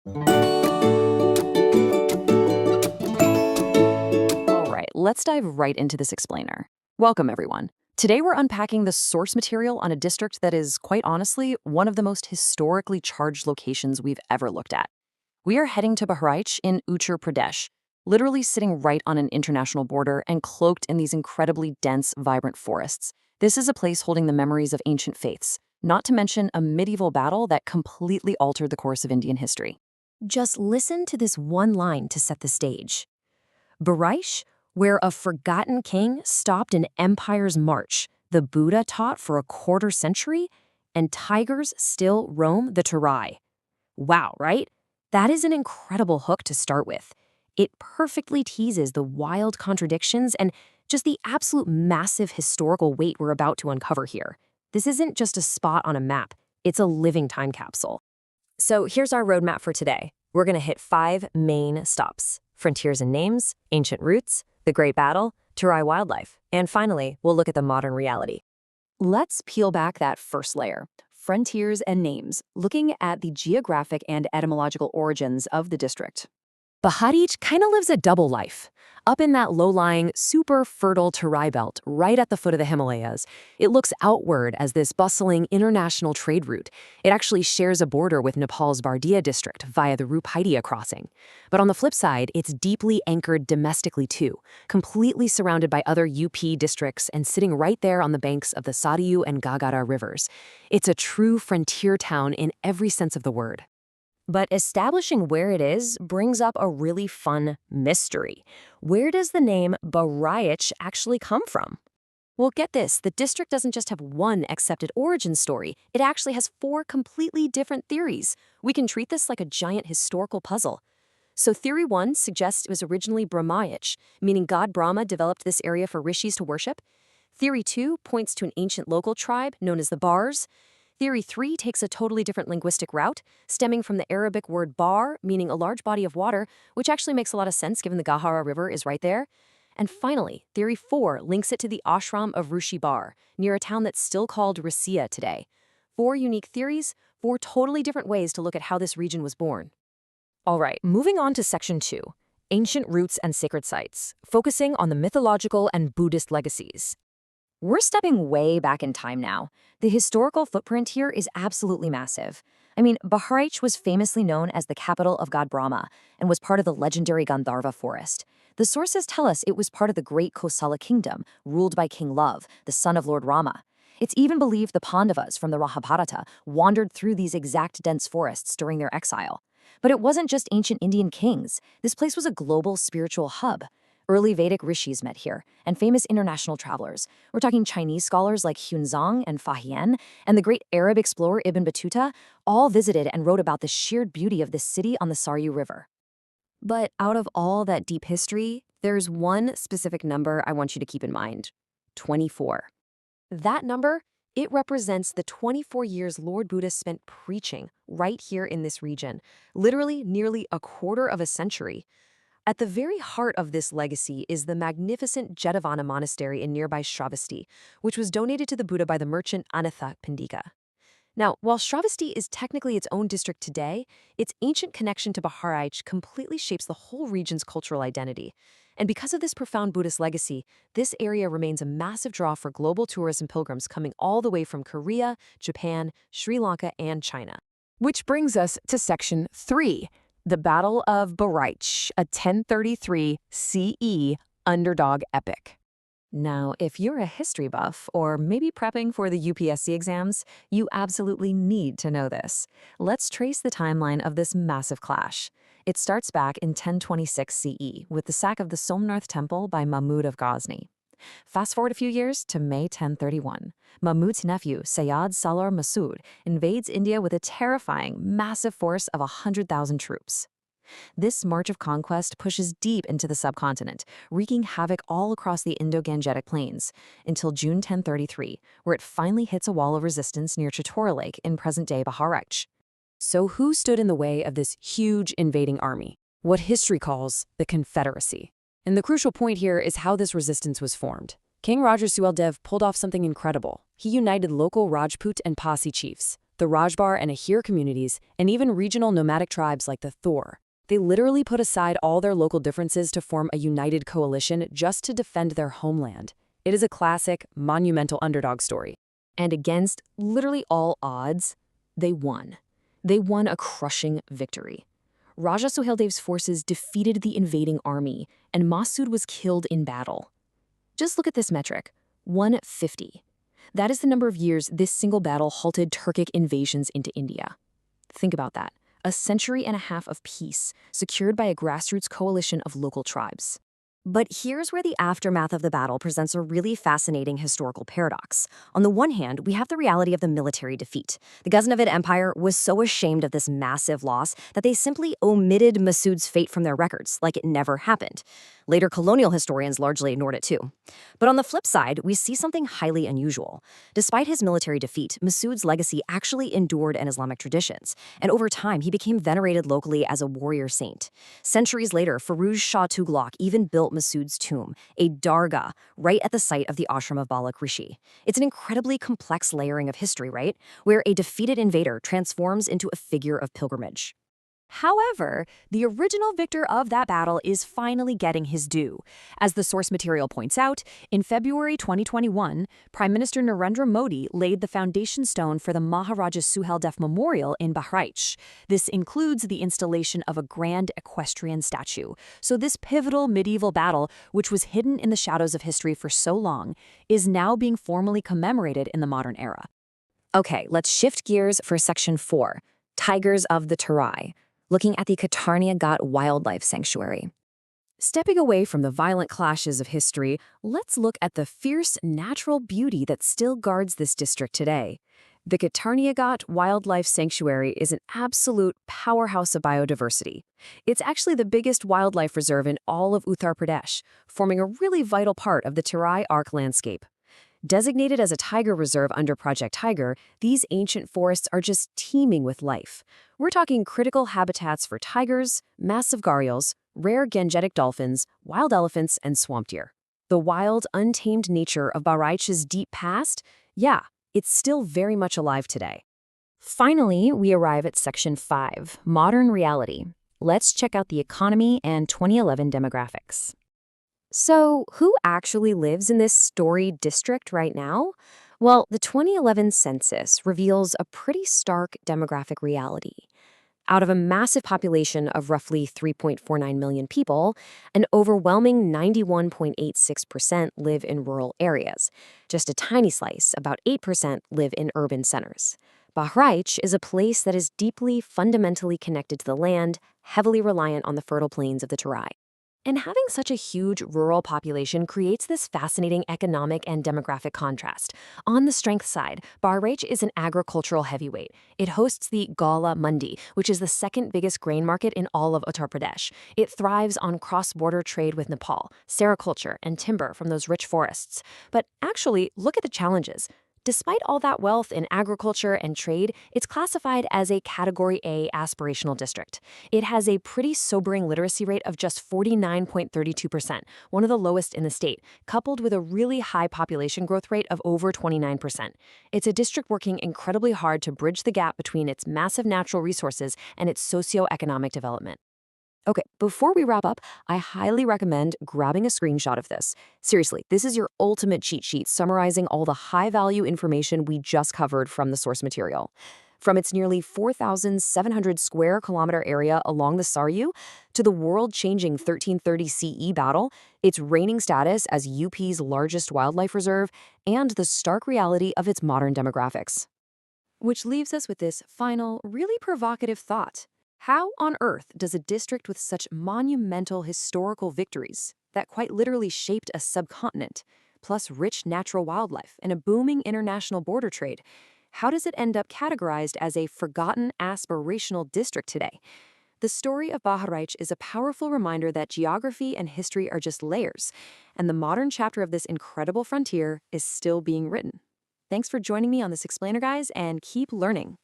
All right, let's dive right into this explainer. Welcome, everyone. Today we're unpacking the source material on a district that is, quite honestly, one of the most historically charged locations we've ever looked at. We are heading to Bahraich in UTTAR Pradesh, literally sitting right on an international border and cloaked in these incredibly dense, vibrant forests. This is a place holding the memories of ancient faiths, not to mention a medieval battle that completely altered the course of Indian history. Just listen to this one line to set the stage. Bahraich, where a forgotten king stopped an empire's march, the Buddha taught for a quarter century, and tigers still roam the Terai. Wow, right? That is an incredible hook to start with. It perfectly teases the wild contradictions and just the absolute massive historical weight we're about to uncover here. This isn't just a spot on a map, it's a living time capsule. So here's our roadmap for today. We're going to hit 5 main stops: frontiers and names, ancient roots, the Great Battle, Terai wildlife, and finally, we'll look at the modern reality. Let's peel back that first layer, frontiers and names, looking at the geographic and etymological origins of the district. Bahraich kind of lives a double life. Up in that low-lying, super fertile Terai belt, right at the foot of the Himalayas, it looks outward as this bustling international trade route. It actually shares a border with Nepal's Bardia district via the Rupaidia crossing. But on the flip side, it's deeply anchored domestically too, completely surrounded by other UP districts and sitting right there on the banks of the Sadiu and Gagara rivers. It's a true frontier town in every sense of the word. But establishing where it is brings up a really fun mystery. Where does the name Bahraich actually come from? Well, get this, the district doesn't just have one accepted origin story, it actually has 4 completely different theories. We can treat this like a giant historical puzzle. So theory 1 suggests it was originally Brahmaich, meaning god Brahma developed this area for rishis to worship. Theory 2 points to an ancient local tribe known as the Bars. Theory 3 takes a totally different linguistic route, stemming from the Arabic word bar, meaning a large body of water, which actually makes a lot of sense given the Gahara River is right there. And finally, Theory 4 links it to the ashram of Rushi Bar, near a town that's still called Rasiya today. 4 unique theories, 4 totally different ways to look at how this region was born. All right, moving on to Section 2, Ancient Roots and Sacred Sites, focusing on the mythological and Buddhist legacies. We're stepping way back in time now. The historical footprint here is absolutely massive. I mean, Bahraich was famously known as the capital of god Brahma and was part of the legendary Gandharva forest. The sources tell us it was part of the great Kosala kingdom, ruled by King Love, the son of Lord Rama. It's even believed the Pandavas from the Mahabharata wandered through these exact dense forests during their exile. But it wasn't just ancient Indian kings. This place was a global spiritual hub. Early Vedic rishis met here, and famous international travelers. We're talking Chinese scholars like Xuanzang and Fahian, and the great Arab explorer Ibn Battuta, all visited and wrote about the sheer beauty of this city on the Saryu River. But out of all that deep history, there's one specific number I want you to keep in mind: 24. That number, it represents the 24 years Lord Buddha spent preaching right here in this region, literally nearly a quarter of a century. At the very heart of this legacy is the magnificent Jetavana monastery in nearby Shravasti, which was donated to the Buddha by the merchant Anatha Pandika. Now, while Shravasti is technically its own district today, its ancient connection to Bahraich completely shapes the whole region's cultural identity. And because of this profound Buddhist legacy, this area remains a massive draw for global tourists and pilgrims coming all the way from Korea, Japan, Sri Lanka, and China. Which brings us to Section 3. The Battle of Bahraich, a 1033 CE underdog epic. Now, if you're a history buff, or maybe prepping for the UPSC exams, you absolutely need to know this. Let's trace the timeline of this massive clash. It starts back in 1026 CE with the sack of the Somnath Temple by Mahmud of Ghazni. Fast forward a few years to May 1031. Mahmud's nephew, Sayyid Salar Masood, invades India with a terrifying, massive force of 100,000 troops. This march of conquest pushes deep into the subcontinent, wreaking havoc all across the Indo-Gangetic plains, until June 1033, where it finally hits a wall of resistance near Chittora Lake in present-day Bahraich. So who stood in the way of this huge invading army? What history calls the Confederacy. And the crucial point here is how this resistance was formed. King Raja Sualdev pulled off something incredible. He united local Rajput and Pasi chiefs, the Rajbar and Ahir communities, and even regional nomadic tribes like the Thor. They literally put aside all their local differences to form a united coalition just to defend their homeland. It is a classic, monumental underdog story. And against literally all odds, they won. They won a crushing victory. Raja Sohaildev's forces defeated the invading army, and Masood was killed in battle. Just look at this metric, 150. That is the number of years this single battle halted Turkic invasions into India. Think about that. A century and a half of peace, secured by a grassroots coalition of local tribes. But here's where the aftermath of the battle presents a really fascinating historical paradox. On the one hand, we have the reality of the military defeat. The Ghaznavid Empire was so ashamed of this massive loss that they simply omitted Masood's fate from their records, like it never happened. Later colonial historians largely ignored it too. But on the flip side, we see something highly unusual. Despite his military defeat, Masood's legacy actually endured in Islamic traditions, and over time he became venerated locally as a warrior saint. Centuries later, Firuz Shah Tughlaq even built Masood's tomb, a dargah, right at the site of the ashram of Balak Rishi. It's an incredibly complex layering of history, right? Where a defeated invader transforms into a figure of pilgrimage. However, the original victor of that battle is finally getting his due. As the source material points out, in February 2021, Prime Minister Narendra Modi laid the foundation stone for the Maharaja Suheldev Memorial in Bahraich. This includes the installation of a grand equestrian statue. So this pivotal medieval battle, which was hidden in the shadows of history for so long, is now being formally commemorated in the modern era. Okay, let's shift gears for Section 4, Tigers of the Terai, looking at the Katarnia Ghat Wildlife Sanctuary. Stepping away from the violent clashes of history, let's look at the fierce natural beauty that still guards this district today. The Katarnia Ghat Wildlife Sanctuary is an absolute powerhouse of biodiversity. It's actually the biggest wildlife reserve in all of Uttar Pradesh, forming a really vital part of the Terai Arc landscape. Designated as a tiger reserve under Project Tiger, these ancient forests are just teeming with life. We're talking critical habitats for tigers, massive gharials, rare gangetic dolphins, wild elephants, and swamp deer. The wild, untamed nature of Bahraich's deep past, yeah, it's still very much alive today. Finally, we arrive at Section 5, Modern Reality. Let's check out the economy and 2011 demographics. So, who actually lives in this storied district right now? Well, the 2011 census reveals a pretty stark demographic reality. Out of a massive population of roughly 3.49 million people, an overwhelming 91.86% live in rural areas. Just a tiny slice, about 8%, live in urban centers. Bahraich is a place that is deeply, fundamentally connected to the land, heavily reliant on the fertile plains of the Terai. And having such a huge rural population creates this fascinating economic and demographic contrast. On the strength side, Bahraich is an agricultural heavyweight. It hosts the Gala Mandi, which is the second biggest grain market in all of Uttar Pradesh. It thrives on cross-border trade with Nepal, sericulture, and timber from those rich forests. But actually, look at the challenges. Despite all that wealth in agriculture and trade, it's classified as a Category A aspirational district. It has a pretty sobering literacy rate of just 49.32%, one of the lowest in the state, coupled with a really high population growth rate of over 29%. It's a district working incredibly hard to bridge the gap between its massive natural resources and its socioeconomic development. Okay, before we wrap up, I highly recommend grabbing a screenshot of this. Seriously, this is your ultimate cheat sheet summarizing all the high-value information we just covered from the source material. From its nearly 4,700 square kilometer area along the Saryu to the world-changing 1330 CE battle, its reigning status as UP's largest wildlife reserve, and the stark reality of its modern demographics. Which leaves us with this final, really provocative thought. How on earth does a district with such monumental historical victories that quite literally shaped a subcontinent, plus rich natural wildlife and a booming international border trade, how does it end up categorized as a forgotten aspirational district today? The story of Bahraich is a powerful reminder that geography and history are just layers, and the modern chapter of this incredible frontier is still being written. Thanks for joining me on this explainer, guys, and keep learning.